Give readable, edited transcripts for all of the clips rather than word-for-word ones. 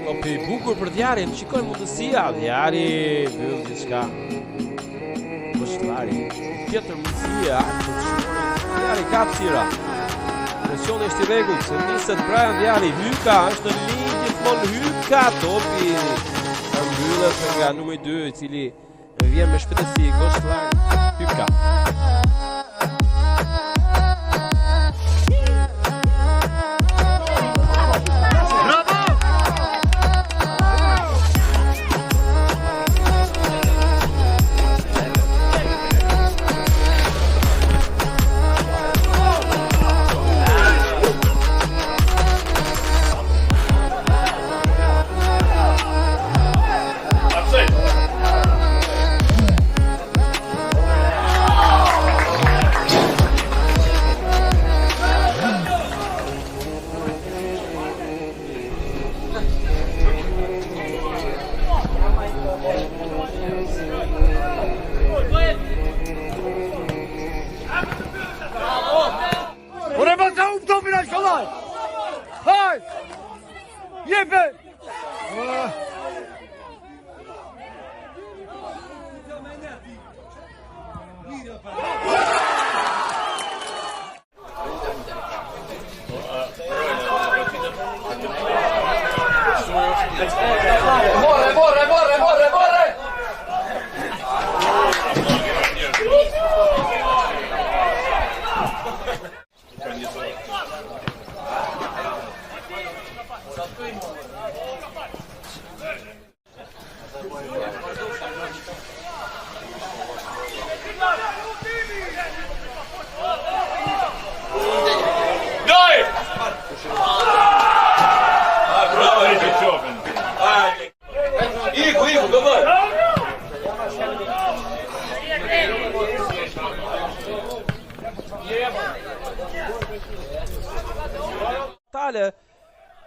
Topi I bukur për Djarin, shikojmë mundësia, Djari byll diçka. Gosllari, tjetër mundësia, Djari ka hapësira. Presioni është I rregullt, se niset Brian Djari, Hyka është në linjë gjithmonë Hyka, topi mbyllet nga numri 2 I cili vjen me shpejtësi Gosllari, Hyka.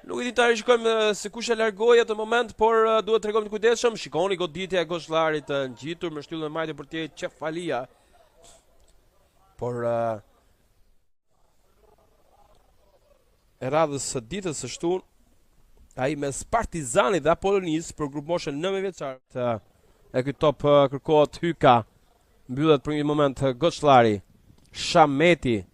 Nuk I di ta rishikojmë se kush e largoi atë moment, por duhet të tregojmë të kujdesshëm. Shikoni goditja e Gosllarit të ngjitur me shtyllën e majtë për të qefalia. Por e radhës së ditës së shtunë, ai mes Partizanit dhe Apollonis për grup moshën 9 vjeçar. E ky top kërkohet Hyka. Mbyllet për një moment Gosllari. Shameti